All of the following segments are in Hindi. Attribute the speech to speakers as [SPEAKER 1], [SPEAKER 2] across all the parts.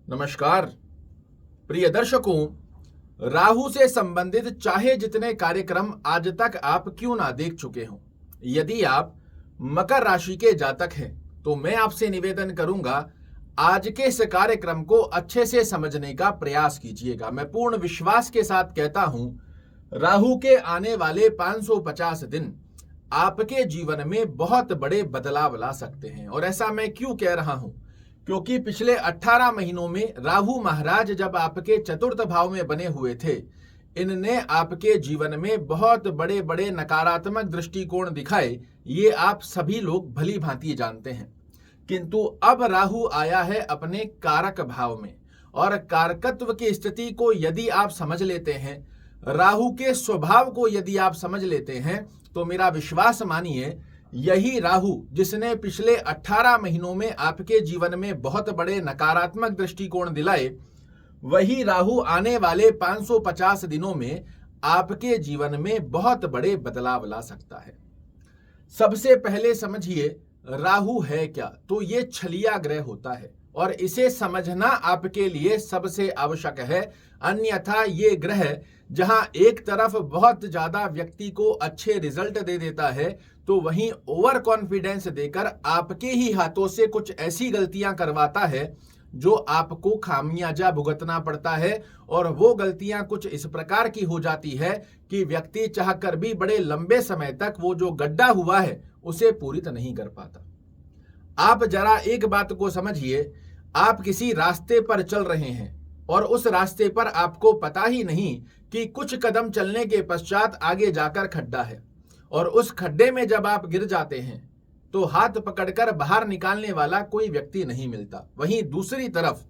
[SPEAKER 1] नमस्कार प्रिय दर्शकों, राहु से संबंधित चाहे जितने कार्यक्रम आज तक आप क्यों ना देख चुके हों, यदि आप मकर राशि के जातक हैं तो मैं आपसे निवेदन करूंगा आज के इस कार्यक्रम को अच्छे से समझने का प्रयास कीजिएगा। मैं पूर्ण विश्वास के साथ कहता हूं, राहु के आने वाले 550 दिन आपके जीवन में बहुत बड़े बदलाव ला सकते हैं। और ऐसा मैं क्यों कह रहा हूं, क्योंकि पिछले 18 महीनों में राहु महाराज जब आपके चतुर्थ भाव में बने हुए थे, इनने आपके जीवन में बहुत बड़े बड़े नकारात्मक दृष्टिकोण दिखाए। ये आप सभी लोग भली भांति जानते हैं। किंतु अब राहु आया है अपने कारक भाव में, और कारकत्व की स्थिति को यदि आप समझ लेते हैं, राहु के स्वभाव को यदि आप समझ लेते हैं, तो मेरा विश्वास मानिए, यही राहु जिसने पिछले 18 महीनों में आपके जीवन में बहुत बड़े नकारात्मक दृष्टिकोण दिलाए, वही राहु आने वाले 550 दिनों में आपके जीवन में बहुत बड़े बदलाव ला सकता है। सबसे पहले समझिए, राहु है क्या? तो ये छलिया ग्रह होता है और इसे समझना आपके लिए सबसे आवश्यक है। अन्यथा ये ग्रह जहां एक तरफ बहुत ज्यादा व्यक्ति को अच्छे रिजल्ट दे देता है, तो वहीं ओवर कॉन्फिडेंस देकर आपके ही हाथों से कुछ ऐसी गलतियां करवाता है जो आपको खामियाजा भुगतना पड़ता है। और वो गलतियां कुछ इस प्रकार की हो जाती है कि व्यक्ति चाहकर भी बड़े लंबे समय तक वो जो गड्ढा हुआ है उसे पूरित नहीं कर पाता। आप जरा एक बात को समझिए, आप किसी रास्ते पर चल रहे हैं और उस रास्ते पर आपको पता ही नहीं कि कुछ कदम चलने के पश्चात आगे जाकर खड्डा है, और उस खड्डे में जब आप गिर जाते हैं तो हाथ पकड़कर बाहर निकालने वाला कोई व्यक्ति नहीं मिलता। वहीं दूसरी तरफ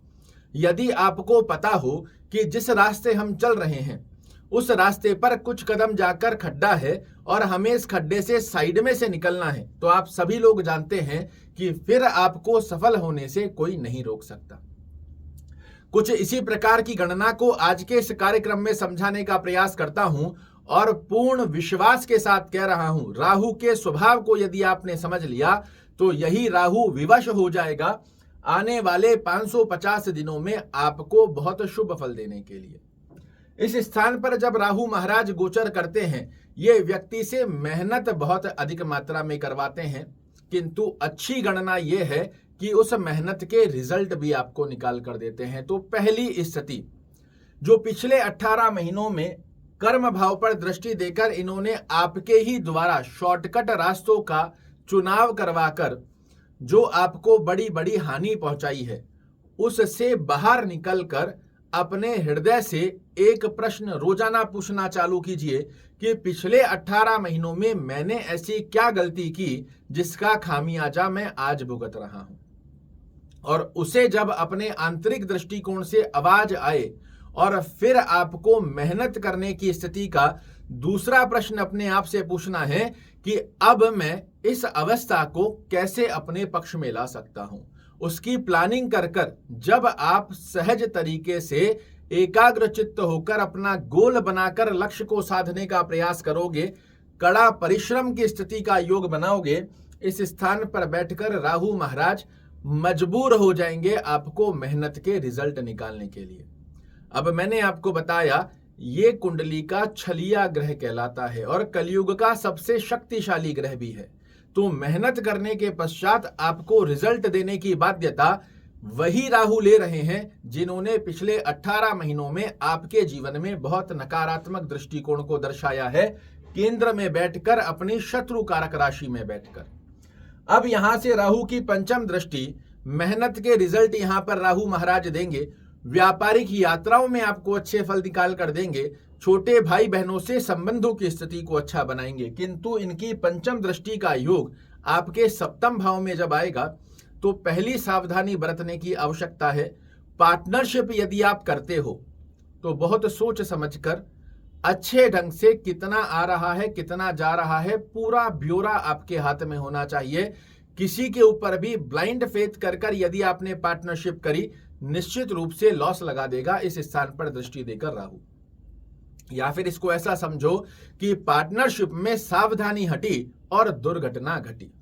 [SPEAKER 1] यदि आपको पता हो कि जिस रास्ते हम चल रहे हैं उस रास्ते पर कुछ कदम जाकर खड्डा है और हमें इस खड्डे से साइड में से निकलना है, तो आप सभी लोग जानते हैं कि फिर आपको सफल होने से कोई नहीं रोक सकता। कुछ इसी प्रकार की गणना को आज के इस कार्यक्रम में समझाने का प्रयास करता हूं, और पूर्ण विश्वास के साथ कह रहा हूं, राहु के स्वभाव को यदि आपने समझ लिया तो यही राहु विवश हो जाएगा आने वाले 550 दिनों में आपको बहुत शुभ फल देने के लिए। इस स्थान पर जब राहु महाराज गोचर करते हैं, ये व्यक्ति से मेहनत बहुत अधिक मात्रा में करवाते हैं, किंतु अच्छी गणना ये है कि उस मेहनत के रिजल्ट भी आपको निकाल कर देते हैं। तो पहली स्थिति, जो पिछले 18 महीनों में कर्म भाव पर दृष्टि देकर इन्होंने आपके ही द्वारा शॉर्टकट रास्तों का चुनाव करवाकर जो आपको बड़ी बड़ी हानि पहुंचाई है, उससे बाहर निकलकर अपने हृदय से एक प्रश्न रोजाना पूछना चालू कीजिए कि पिछले 18 महीनों में मैंने ऐसी क्या गलती की जिसका खामियाजा मैं आज भुगत रहा हूं। और उसे जब अपने आंतरिक दृष्टिकोण से आवाज आए और फिर आपको मेहनत करने की स्थिति का दूसरा प्रश्न अपने आप से पूछना है कि अब मैं इस अवस्था को कैसे अपने पक्ष में ला सकता हूं। उसकी प्लानिंग कर कर जब आप सहज तरीके से एकाग्र चित्त होकर अपना गोल बनाकर लक्ष्य को साधने का प्रयास करोगे, कड़ा परिश्रम की स्थिति का योग बनाओगे, इस स्थान पर बैठकर राहु महाराज मजबूर हो जाएंगे आपको मेहनत के रिजल्ट निकालने के लिए। अब मैंने आपको बताया, ये कुंडली का छलिया ग्रह कहलाता है और कलयुग का सबसे शक्तिशाली ग्रह भी है। तो मेहनत करने के पश्चात आपको रिजल्ट देने की बाध्यता वही राहु ले रहे हैं जिन्होंने पिछले 18 महीनों में आपके जीवन में बहुत नकारात्मक दृष्टिकोण को दर्शाया है, केंद्र में बैठकर, अपनी शत्रु कारक राशि में बैठकर। अब यहां से राहु की पंचम दृष्टि, मेहनत के रिजल्ट यहां पर राहु महाराज देंगे, व्यापारिक यात्राओं में आपको अच्छे फल निकाल कर देंगे, छोटे भाई बहनों से संबंधों की स्थिति को अच्छा बनाएंगे। किंतु इनकी पंचम दृष्टि का योग आपके सप्तम भाव में जब आएगा तो पहली सावधानी बरतने की आवश्यकता है। पार्टनरशिप यदि आप करते हो तो बहुत सोच समझकर अच्छे ढंग से कितना आ रहा है, कितना जा रहा है, पूरा ब्यौरा आपके हाथ में होना चाहिए। किसी के ऊपर भी ब्लाइंड फेथ कर कर यदि आपने पार्टनरशिप करी, निश्चित रूप से लॉस लगा देगा इस स्थान पर दृष्टि देकर राहु। या फिर इसको ऐसा समझो कि पार्टनरशिप में सावधानी हटी और दुर्घटना घटी।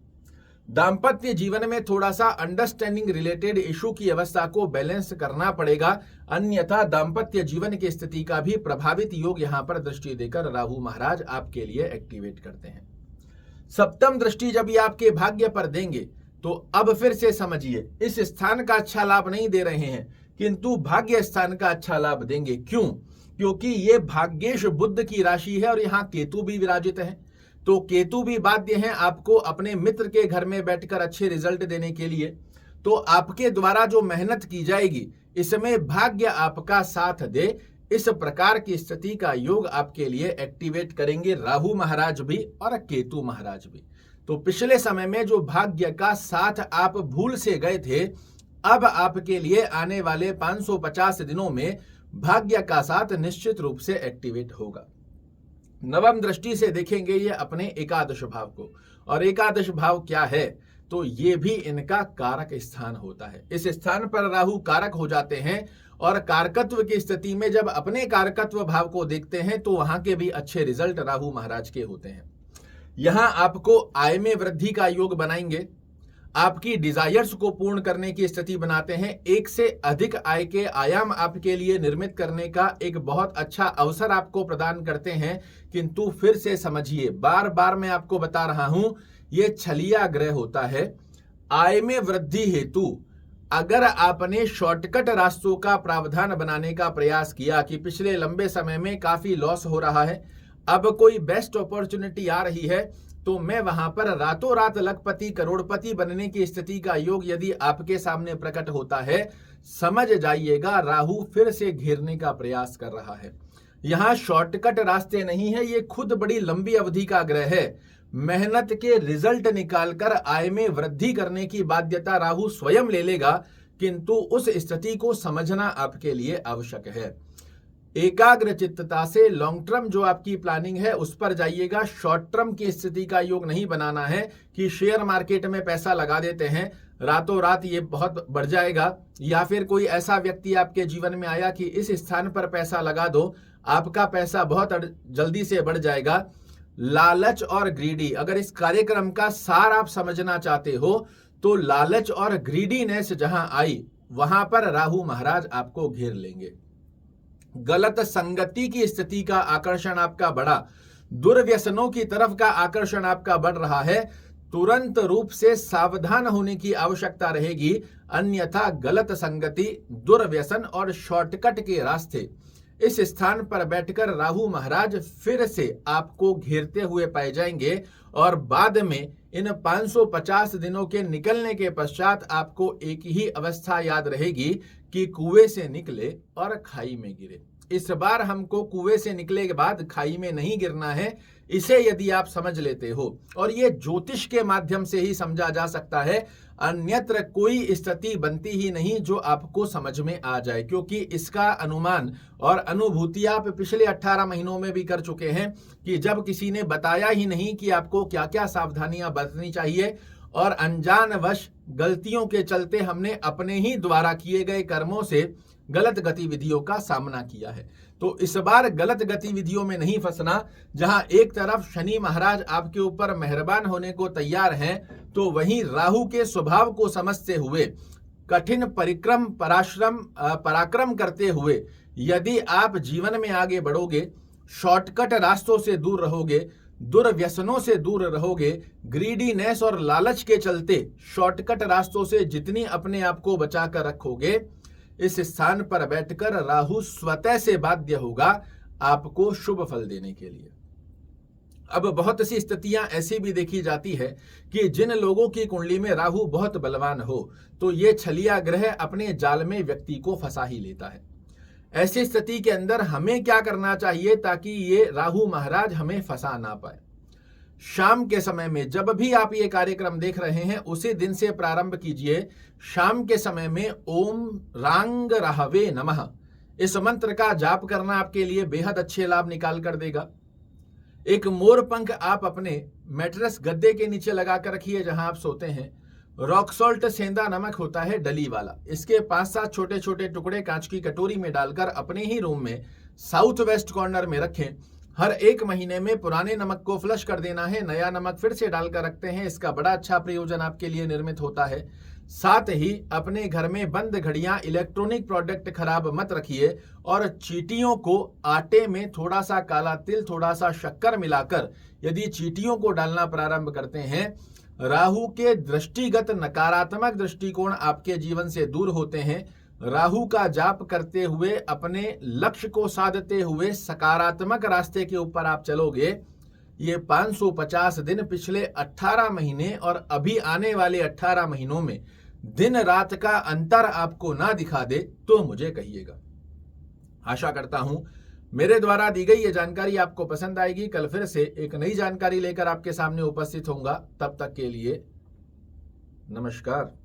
[SPEAKER 1] दाम्पत्य जीवन में थोड़ा सा अंडरस्टैंडिंग रिलेटेड इशू की अवस्था को बैलेंस करना पड़ेगा, अन्यथा दाम्पत्य जीवन की स्थिति का भी प्रभावित योग यहां पर दृष्टि देकर राहु महाराज आपके लिए एक्टिवेट करते हैं। सप्तम दृष्टि जब ये आपके भाग्य पर देंगे तो अब फिर से समझिए, इस स्थान का अच्छा लाभ नहीं दे रहे हैं किंतु भाग्य स्थान का अच्छा लाभ देंगे। क्यों? क्योंकि ये भाग्येश बुध की राशि है और यहाँ केतु भी विराजित है। तो केतु भी बाध्य हैं आपको अपने मित्र के घर में बैठकर अच्छे रिजल्ट देने के लिए। तो आपके द्वारा जो मेहनत की जाएगी इसमें भाग्य आपका साथ दे, इस प्रकार की स्थिति का योग आपके लिए एक्टिवेट करेंगे राहु महाराज भी और केतु महाराज भी। तो पिछले समय में जो भाग्य का साथ आप भूल से गए थे, अब आपके लिए आने वाले 550 दिनों में भाग्य का साथ निश्चित रूप से एक्टिवेट होगा। नवम दृष्टि से देखेंगे ये अपने एकादश भाव को, और एकादश भाव क्या है? तो ये भी इनका कारक स्थान होता है। इस स्थान पर राहु कारक हो जाते हैं और कारकत्व की स्थिति में जब अपने कारकत्व भाव को देखते हैं तो वहां के भी अच्छे रिजल्ट राहु महाराज के होते हैं। यहां आपको आय में वृद्धि का योग बनाएंगे, आपकी डिजायर्स को पूर्ण करने की स्थिति बनाते हैं, एक से अधिक आय के आयाम आपके लिए निर्मित करने का एक बहुत अच्छा अवसर आपको प्रदान करते हैं। किंतु फिर से समझिए, बार बार मैं आपको बता रहा हूं, ये छलिया ग्रह होता है। आय में वृद्धि हेतु अगर आपने शॉर्टकट रास्तों का प्रावधान बनाने का प्रयास किया कि पिछले लंबे समय में काफी लॉस हो रहा है, अब कोई बेस्ट अपॉर्चुनिटी आ रही है तो मैं वहां पर रातों रात लखपति करोड़पति बनने की स्थिति का योग यदि आपके सामने प्रकट होता है, समझ जाइएगा राहु फिर से घेरने का प्रयास कर रहा है। यहां शॉर्टकट रास्ते नहीं है, ये खुद बड़ी लंबी अवधि का ग्रह है। मेहनत के रिजल्ट निकालकर आय में वृद्धि करने की बाध्यता राहु स्वयं ले लेगा, किंतु उस स्थिति को समझना आपके लिए आवश्यक है। एकाग्र चित्तता से लॉन्ग टर्म जो आपकी प्लानिंग है उस पर जाइएगा। शॉर्ट टर्म की स्थिति का योग नहीं बनाना है कि शेयर मार्केट में पैसा लगा देते हैं, रातों रात ये बहुत बढ़ जाएगा, या फिर कोई ऐसा व्यक्ति आपके जीवन में आया कि इस स्थान पर पैसा लगा दो, आपका पैसा बहुत जल्दी से बढ़ जाएगा। लालच और ग्रीडी, अगर इस कार्यक्रम का सार आप समझना चाहते हो तो लालच और ग्रीडीनेस जहां आई वहां पर राहु महाराज आपको घेर लेंगे। गलत संगति की स्थिति का आकर्षण आपका बढ़ा, दुर्व्यसनों की तरफ का आकर्षण आपका बढ़ रहा है, तुरंत रूप से सावधान होने की आवश्यकता रहेगी, अन्यथा गलत संगति, दुर्व्यसन और शॉर्टकट के रास्ते इस स्थान पर बैठकर राहु महाराज फिर से आपको घेरते हुए पाए जाएंगे और बाद में इन 550 दिनों के निकलने के पश्चात आपको एक ही अवस्था याद रहेगी कि कुएं से निकले और खाई में गिरे। इस बार हमको कुएं से निकले के बाद खाई में नहीं गिरना है, इसे यदि आप समझ लेते हो, और ये ज्योतिष के माध्यम से ही समझा जा सकता है, अन्यत्र कोई स्थिति बनती ही नहीं जो आपको समझ में आ जाए, क्योंकि इसका अनुमान और अनुभूति आप पिछले 18 महीनों में भी कर चुके हैं कि जब किसी ने बताया ही नहीं कि आपको क्या क्या सावधानियां बरतनी चाहिए और अनजानवश गलतियों के चलते हमने अपने ही द्वारा किए गए कर्मों से गलत गतिविधियों का सामना किया है। तो इस बार गलत गतिविधियों में नहीं फंसना। जहां एक तरफ शनि महाराज आपके ऊपर मेहरबान होने को तैयार हैं, तो वहीं राहु के स्वभाव को समझते हुए कठिन पराक्रम करते हुए यदि आप जीवन में आगे बढ़ोगे, शॉर्टकट रास्तों से दूर रहोगे, दुर्व्यसनों से दूर रहोगे, ग्रीडीनेस और लालच के चलते शॉर्टकट रास्तों से जितनी अपने आप को बचा कर रखोगे, इस स्थान पर बैठकर राहु स्वतः से बाध्य होगा आपको शुभ फल देने के लिए। अब बहुत सी स्थितियां ऐसी भी देखी जाती है कि जिन लोगों की कुंडली में राहु बहुत बलवान हो तो ये छलिया ग्रह अपने जाल में व्यक्ति को फंसा ही लेता है। ऐसी स्थिति के अंदर हमें क्या करना चाहिए ताकि ये राहु महाराज हमें फंसा ना पाए? शाम के समय में जब भी आप ये कार्यक्रम देख रहे हैं उसी दिन से प्रारंभ कीजिए। शाम के समय में ओम रांग राहवे नमः इस मंत्र का जाप करना आपके लिए बेहद अच्छे लाभ निकाल कर देगा। एक मोर पंख आप अपने मैट्रेस गद्दे के नीचे लगा कर रखिए जहां आप सोते हैं। रॉक सॉल्ट सेंधा नमक होता है डली वाला, इसके 5-7 छोटे छोटे टुकड़े कांच की कटोरी में डालकर अपने ही रूम में साउथ वेस्ट कॉर्नर में रखें। हर 1 महीने में पुराने नमक को फ्लश कर देना है, नया नमक फिर से डालकर रखते हैं। इसका बड़ा अच्छा प्रयोजन आपके लिए निर्मित होता है। साथ ही अपने घर में बंद घड़ियां, इलेक्ट्रॉनिक प्रोडक्ट खराब मत रखिए और चींटियों को आटे में थोड़ा सा काला तिल, थोड़ा सा शक्कर मिलाकर यदि चींटियों को डालना प्रारंभ करते हैं, राहु के दृष्टिगत नकारात्मक दृष्टिकोण आपके जीवन से दूर होते हैं। राहु का जाप करते हुए, अपने लक्ष्य को साधते हुए सकारात्मक रास्ते के ऊपर आप चलोगे। ये 550 दिन पिछले 18 महीने और अभी आने वाले 18 महीनों में दिन रात का अंतर आपको ना दिखा दे तो मुझे कहिएगा। आशा करता हूं मेरे द्वारा दी गई ये जानकारी आपको पसंद आएगी। कल फिर से एक नई जानकारी लेकर आपके सामने उपस्थित होऊंगा। तब तक के लिए नमस्कार।